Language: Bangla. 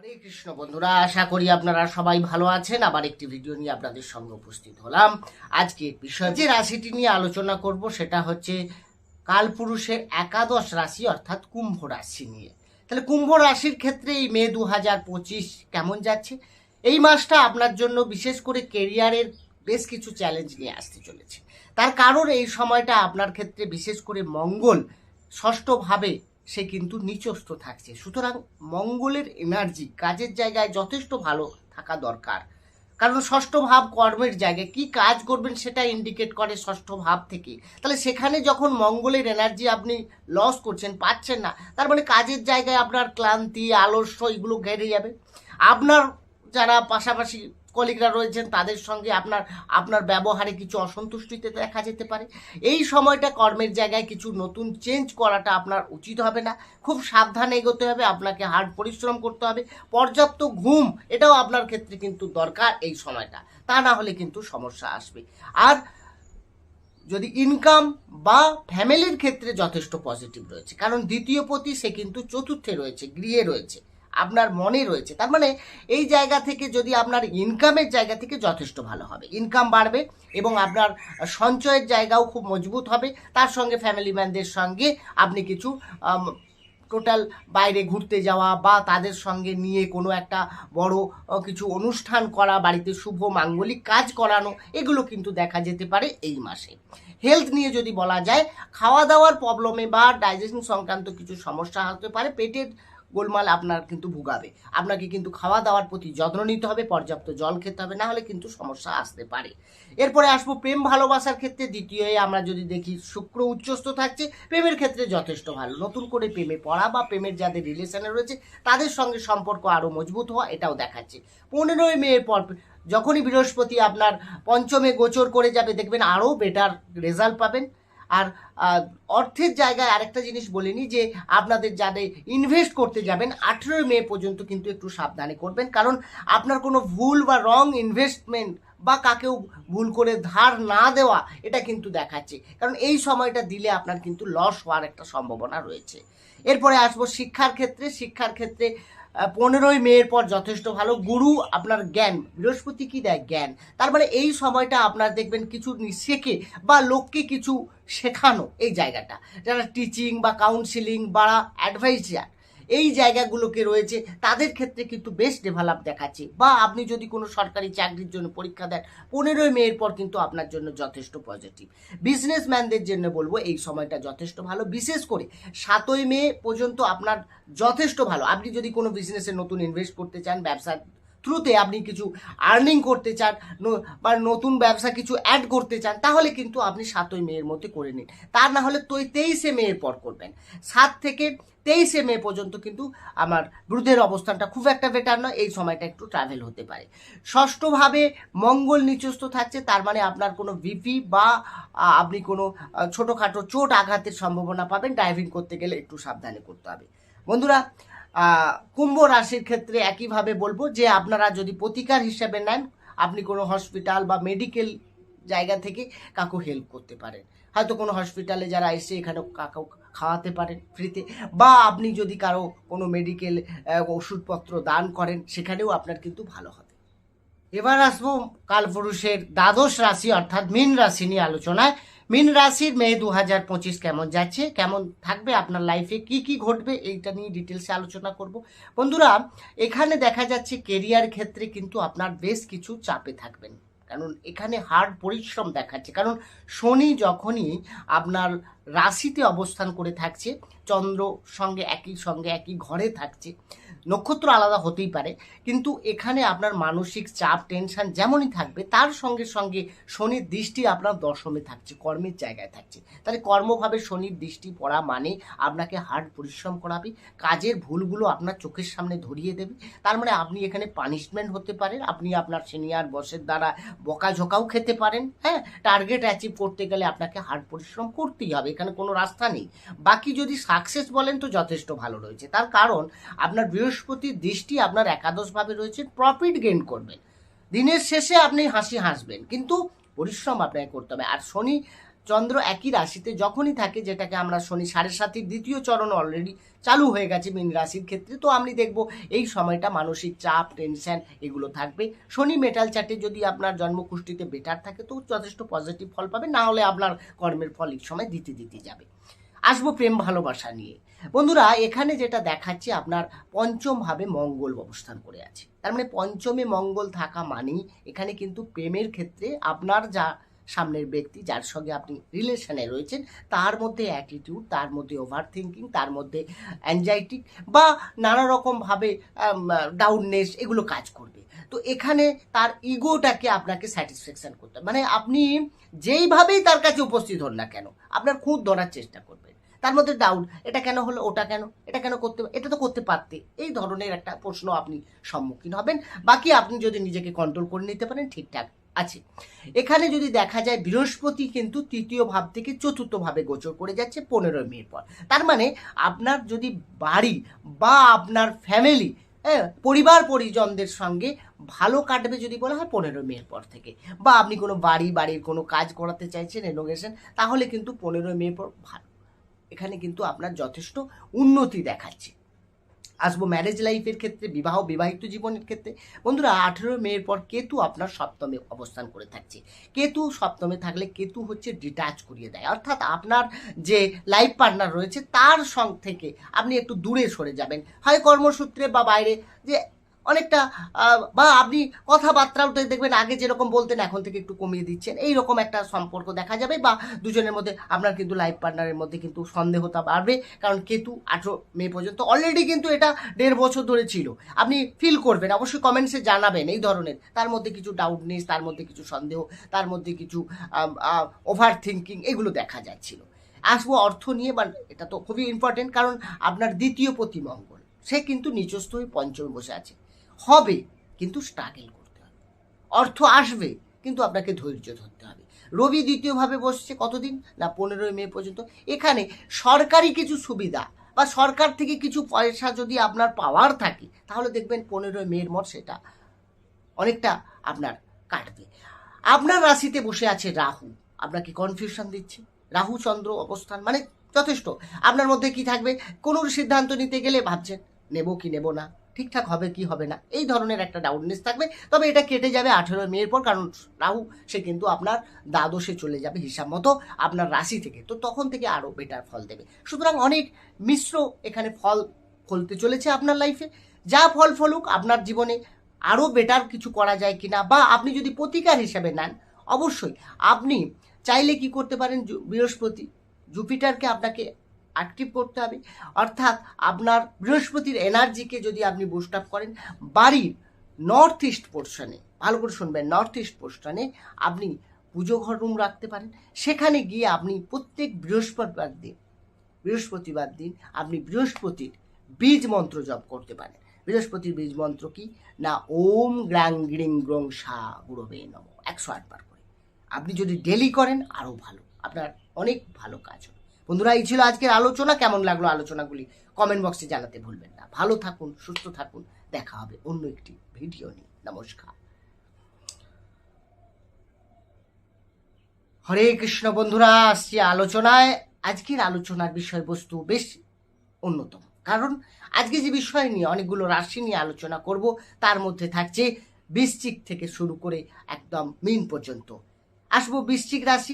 হরে কৃষ্ণ বন্ধুরা, আশা করি আপনারা সবাই ভালো আছেন। আবার একটি ভিডিও নিয়ে আপনাদের সঙ্গে উপস্থিত হলাম। আজকে বিষয় যে রাশিটি নিয়ে আলোচনা করব সেটা হচ্ছে কালপুরুষের একাদশ রাশি অর্থাৎ কুম্ভ রাশি নিয়ে। তাহলে কুম্ভ রাশির ক্ষেত্রে এই মে 2025 কেমন যাচ্ছে? এই মাসটা আপনার জন্য বিশেষ করে কেরিয়ারের বেশ কিছু চ্যালেঞ্জ নিয়ে আসতে চলেছে। তার কারণ এই সময়টা আপনার ক্ষেত্রে বিশেষ করে মঙ্গল ষষ্ঠভাবে সে কিন্তু নিচস্থ থাকছে। সুতরাং মঙ্গলের এনার্জি কাজের জায়গায় যথেষ্ট ভালো থাকা দরকার, কারণ ষষ্ঠ ভাব কর্মের জায়গায় কি কাজ করবেন সেটা ইন্ডিকেট করে ষষ্ঠ ভাব থেকে। তাহলে সেখানে যখন মঙ্গলের এনার্জি আপনি লস করছেন, পাচ্ছেন না, তার মানে কাজের জায়গায় আপনার ক্লান্তি, আলস্য এগুলো ঘেরে যাবে। আপনার যারা পাশাপাশি কলিগরা রয়েছেন তাদের সঙ্গে আপনার ব্যবহারে কিছু অসন্তুষ্টিতে দেখা যেতে পারে। এই সময়টা কর্মের জায়গায় কিছু নতুন চেঞ্জ করাটা আপনার উচিত হবে না। খুব সাবধানে এগোতে হবে, আপনাকে হার্ড পরিশ্রম করতে হবে। পর্যাপ্ত ঘুম এটাও আপনার ক্ষেত্রে কিন্তু দরকার এই সময়টা, তা না হলে কিন্তু সমস্যা আসবে। আর যদি ইনকাম বা ফ্যামিলির ক্ষেত্রে যথেষ্ট পজিটিভ রয়েছে, কারণ দ্বিতীয় পতি সে কিন্তু চতুর্থে রয়েছে, গৃহে রয়েছে, আপনার মনে রয়েছে। তার মানে এই জায়গা থেকে যদি আপনার ইনকামের জায়গা থেকে যথেষ্ট ভালো হবে, ইনকাম বাড়বে এবং আপনার সঞ্চয়ের জায়গাও খুব মজবুত হবে। তার সঙ্গে ফ্যামিলি ম্যানদের সঙ্গে আপনি কিছু টোটাল বাইরে ঘুরতে যাওয়া বা তাদের সঙ্গে নিয়ে কোনো একটা বড় কিছু অনুষ্ঠান করা, বাড়িতে শুভ মাঙ্গলিক কাজ করানো, এগুলো কিন্তু দেখা যেতে পারে এই মাসে। হেলথ নিয়ে যদি বলা যায়, খাওয়া দাওয়ার প্রবলেমে বা ডাইজেশন সংক্রান্ত কিছু সমস্যা হতে পারে, পেটের গোলমাল আপনার কিন্তু ভুগাবে। আপনাকে কিন্তু খাওয়া দাওয়ার প্রতি যত্ন নিতে হবে, পর্যাপ্ত জল খেতে হবে, না হলে কিন্তু সমস্যা আসতে পারে। এরপরে আসবো প্রেম ভালোবাসার ক্ষেত্রে। দ্বিতীয় আমরা যদি দেখি শুক্র উচ্চস্থ থাকছে, প্রেমের ক্ষেত্রে যথেষ্ট ভালো। নতুন করে প্রেমে পড়া বা প্রেমের যাদের রিলেশনে রয়েছে তাদের সঙ্গে সম্পর্ক আরও মজবুত হওয়া, এটাও দেখাচ্ছে। 15ই মে পর যখনই বৃহস্পতি আপনার পঞ্চমে গোচর করে যাবে, দেখবেন আরও বেটার রেজাল্ট পাবেন। আর অর্থের জায়গায় আরেকটা জিনিস বলিনি, যে আপনাদের যাদের ইনভেস্ট করতে যাবেন 18 মে পর্যন্ত কিন্তু একটু সাবধানে করবেন, কারণ আপনার কোনো ভুল বা রং ইনভেস্টমেন্ট বা কাকেও ভুল করে ধার না দেওয়া, এটা কিন্তু দেখাচ্ছে, কারণ এই সময়টা দিলে আপনার কিন্তু লস হওয়ার একটা সম্ভাবনা রয়েছে। এরপরে আসবো শিক্ষার ক্ষেত্রে। শিক্ষার ক্ষেত্রে 15ই মের পর যথেষ্ট ভালো। গুরু আপনার জ্ঞান, বৃহস্পতি কি দেয়? জ্ঞান। তার মানে এই সময়টা আপনার দেখবেন কিছু শেখে বা লোককে কিছু শেখানো, এই জায়গাটা যারা টিচিং বা কাউন্সিলিং বা অ্যাডভাইজার এই জায়গাগুলোকে রয়েছে তাদের ক্ষেত্রে কিন্তু বেশ ডেভেলপ দেখাচ্ছে। বা আপনি যদি কোনো সরকারি চাকরির জন্য পরীক্ষা দেন, 15ই মের পর কিন্তু আপনার জন্য যথেষ্ট পজিটিভ। বিজনেসম্যানদের জন্য বলবো এই সময়টা যথেষ্ট ভালো, বিশেষ করে 7ই মে পর্যন্ত আপনার যথেষ্ট ভালো। আপনি যদি কোনো বিজনেসে নতুন ইনভেস্ট করতে চান, ব্যবসার থ্রুতে আপনি কিছু আর্নিং করতে চান বা নতুন ব্যবসা কিছু অ্যাড করতে চান, তাহলে কিন্তু আপনি 7ই মের মধ্যে করে নিন। তা না হলে 23শে মের পর করবেন। 7 থেকে 23শে মে পর্যন্ত কিন্তু আমার বুধের অবস্থানটা খুব একটা বেটার নয়, এই সময়টা একটু ট্রাভেল হতে পারে। ষষ্ঠভাবে মঙ্গল নিচস্থ থাকছে, তার মানে আপনার কোনো বিপি বা আপনি কোনো ছোটোখাটো চোট আঘাতের সম্ভাবনা পাবেন। ড্রাইভিং করতে গেলে একটু সাবধানে করতে হবে। বন্ধুরা, কুম্ভ রাশির ক্ষেত্রে একইভাবে বলবো যে আপনারা যদি প্রতিকার হিসেবে নেন, আপনি কোনো হসপিটাল বা মেডিকেল জায়গা থেকে কাকু হেল্প করতে পারেন। হয়তো কোনো হসপিটালে যারা এসে এখানে কাকু খাওয়াতে পারেন ফ্রিতে, বা আপনি যদি কারো কোনো মেডিকেল ওষুধপত্র দান করেন, সেখানেও আপনার কিন্তু ভালো হবে। এবার আসবো কালপুরুষের দ্বাদশ রাশি অর্থাৎ মীন রাশি নিয়ে আলোচনায়। মীন রাশির মে 2025 কেমন যাচ্ছে, কেমন থাকবে আপনার লাইফে, কি কি ঘটবে, এইটা নিয়ে ডিটেলসে আলোচনা করব। বন্ধুরা, এখানে দেখা যাচ্ছে কেরিয়ার ক্ষেত্রে কিন্তু আপনার বেশ কিছু চাপে থাকবেন, কারণ এখানে হার্ড পরিশ্রম দেখাচ্ছে। কারণ শনি যখনই আপনার রাশিতে অবস্থান করে থাকছে, চন্দ্র সঙ্গে একই ঘরে থাকছে, নক্ষত্র আলাদা হতেই পারে, কিন্তু এখানে আপনার মানসিক চাপ টেনশন যেমনই থাকবে, তার সঙ্গে সঙ্গে শনির দৃষ্টি আপনার দশমে থাকছে, কর্মের জায়গায় থাকছে। তাহলে কর্মভাবে শনির দৃষ্টি পড়া মানে আপনাকে হার্ড পরিশ্রম করাবে, কাজের ভুলগুলো আপনার চোখের সামনে ধরিয়ে দেবে। তার মানে আপনি এখানে পানিশমেন্ট হতে পারেন, আপনি আপনার সিনিয়র বসের দ্বারা বকাঝকাও খেতে পারেন। হ্যাঁ, টার্গেট অ্যাচিভ করতে গেলে আপনাকে হার্ড পরিশ্রম করতেই হবে, এখানে কোনো রাস্তা নেই। বাকি যদি সাকসেস বলেন তো যথেষ্ট ভালো রয়েছে, তার কারণ আপনার বৃহস্পতির দৃষ্টি আপনার একাদশভাবে রয়েছে, প্রফিট গেইন করবেন, দিনের শেষে আপনি হাসি হাসবেন, কিন্তু পরিশ্রম আপনাকে করতে হবে। আর শনি চন্দ্র একই রাশিতে যখনই থাকে, যেটাকে আমরা শনি 7.5 দ্বিতীয় চরণ অলরেডি চালু হয়ে গেছে মীন রাশির ক্ষেত্রে, তো আমি দেখব এই সময়টা মানসিক চাপ, টেনশন এগুলো থাকবে। শনি মেটাল চার্টে যদি আপনার জন্মকুষ্ঠিতে বেটার থাকে তো যথেষ্ট পজিটিভ ফল পাবে, না হলে আপনার কর্মের ফল এই সময় দিতে যাবে। আসবো প্রেম ভালোবাসা নিয়ে। বন্ধুরা, এখানে যেটা দেখাচ্ছে আপনার পঞ্চম ভাবে মঙ্গল অবস্থান করে আছে, তার মানে পঞ্চমে মঙ্গল থাকা মানেই এখানে কিন্তু প্রেমের ক্ষেত্রে আপনার যা সামনের ব্যক্তি যার সঙ্গে আপনি রিলেশনে রয়েছেন তার মধ্যে অ্যাটিটিউড, তার মধ্যে ওভার থিঙ্কিং, তার মধ্যে অ্যাংজাইটি বা নানা রকমভাবে ডাউননেস এগুলো কাজ করবে। তো এখানে তার ইগোটাকে আপনাকে স্যাটিসফ্যাকশন করতে হবে, মানে আপনি যেইভাবেই তার কাছে উপস্থিত হন না কেন আপনার খুঁত ধরার চেষ্টা করবেন, তার মধ্যে ডাউট, এটা কেন হলো, ওটা কেন, এটা কেন করতে, এটা তো করতে পারতে, এই ধরনের একটা প্রশ্ন আপনি সম্মুখীন হবেন। বাকি আপনি যদি নিজেকে কন্ট্রোল করে নিতে পারেন ঠিকঠাক আছে। এখানে যদি দেখা যায় বৃহস্পতি কিন্তু তৃতীয় ভাব থেকে চতুর্থ ভাবে গোচর করে যাচ্ছে 15 মের পর, তার মানে আপনার যদি বাড়ি বা আপনার ফ্যামিলি, পরিবার পরিজনদের সঙ্গে ভালো কাটবে যদি বলা হয় 15 মের পর থেকে, বা আপনি কোনো বাড়ির কোনো কাজ করাতে চাইছেন রেনোভেশন, তাহলে কিন্তু 15 মের পর ভালো, এখানে কিন্তু আপনার যথেষ্ট উন্নতি দেখাচ্ছে। আসবো ম্যারেজ লাইফের ক্ষেত্রে, বিবাহিত জীবনের ক্ষেত্রে। বন্ধুরা, 18 মের পর কেতু আপনার সপ্তমে অবস্থান করে থাকছে। কেতু সপ্তমে থাকলে কেতু হচ্ছে ডিটাচ করিয়ে দেয়, অর্থাৎ আপনার যে লাইফ পার্টনার রয়েছে তার সঙ্গ থেকে আপনি একটু দূরে সরে যাবেন, হয় কর্মসূত্রে বা বাইরে, যে অনেকটা বা আপনি কথাবার্তাও দেখবেন আগে যেরকম বলতেন এখন থেকে একটু কমিয়ে দিচ্ছেন, এইরকম একটা সম্পর্ক দেখা যাবে। বা দুজনের মধ্যে আপনার কিন্তু লাইফ পার্টনারের মধ্যে কিন্তু সন্দেহতা বাড়বে, কারণ কেতু 18 মে পর্যন্ত অলরেডি কিন্তু এটা 1.5 বছর ধরে ছিল। আপনি ফিল করবেন, অবশ্যই কমেন্টসে জানাবেন এই ধরনের, তার মধ্যে কিছু ডাউটনেস, তার মধ্যে কিছু সন্দেহ, তার মধ্যে কিছু ওভার থিঙ্কিং এগুলো দেখা যাচ্ছিল। আসবো অর্থ নিয়ে, বা এটা তো খুবই ইম্পর্টেন্ট, কারণ আপনার দ্বিতীয় পতি মঙ্গল সে কিন্তু নিচস্থ হয়ে পঞ্চমে বসে আছে। হবে কিন্তু স্ট্রাগল করতে হবে, অর্থ আসবে কিন্তু আপনাকে ধৈর্য ধরতে হবে। রবি দ্বিতীয়ভাবে বসছে কতদিন না 15 মে পর্যন্ত। এখানে সরকারি কিছু সুবিধা বা সরকার থেকে কিছু পয়সা যদি আপনার পাওয়ার থাকে তাহলে দেখবেন 15 মের মর সেটা অনেকটা আপনার কাটবে। আপনার রাশিতে বসে আছে রাহু, আপনাকে কনফিউশন দিচ্ছে। রাহু চন্দ্র অবস্থান মানে যথেষ্ট আপনার মধ্যে কি থাকবে, কোনো সিদ্ধান্ত নিতে গেলে ভাবছেন নেব কি নেব না, ঠিকঠাক হবে কি হবে না, এই ধরনের একটা ডাউটনেস থাকবে। তবে এটা কেটে যাবে 18 মের পর, কারণ রাহু সে কিন্তু আপনার দ্বাদশে চলে যাবে হিসাব মতো আপনার রাশি থেকে, তো তখন থেকে আরও বেটার ফল দেবে। সুতরাং অনেক মিশ্র এখানে ফল ফলতে চলেছে আপনার লাইফে। যা ফল ফলুক, আপনার জীবনে আরও বেটার কিছু করা যায় কিনা, বা আপনি যদি প্রতিকার হিসাবে নেন, অবশ্যই আপনি চাইলে কি করতে পারেন, বৃহস্পতি জুপিটারকে আপনাকে অ্যাক্টিভ করতে হবে, অর্থাৎ আপনার বৃহস্পতির এনার্জিকে যদি আপনি বুস্ট আপ করেন, বাড়ির নর্থ ইস্ট পোর্শনে, ভালো করে শুনবেন, নর্থ ইস্ট পোর্শনে আপনি পুজো ঘর রুম রাখতে পারেন। সেখানে গিয়ে আপনি প্রত্যেক বৃহস্পতিবার দিন আপনি বৃহস্পতির বীজ মন্ত্র জপ করতে পারেন। বৃহস্পতির বীজ মন্ত্র কি না, ওম গ্রাং গ্রিং গ্রং সা গুরবে নমঃ, 108 বার করে আপনি যদি ডেলি করেন আরও ভালো, আপনার অনেক ভালো কাজ হবে। বন্ধুরা, এই ছিল আজকের আলোচনা। কেমন লাগলো আলোচনাগুলি কমেন্ট বক্সে জানাতে ভুলবেন না। ভালো থাকুন, সুস্থ থাকুন, দেখা হবে অন্য একটি ভিডিও নিয়ে। নমস্কার। হরে কৃষ্ণ। বন্ধুরা, আসছি আলোচনায়। আজকের আলোচনার বিষয়বস্তু বেশ অন্যতম, কারণ আজকে যে বিষয় নিয়ে অনেকগুলো রাশি নিয়ে আলোচনা করব, তার মধ্যে থাকছে বৃশ্চিক থেকে শুরু করে একদম মীন পর্যন্ত। আসবো বৃশ্চিক রাশি।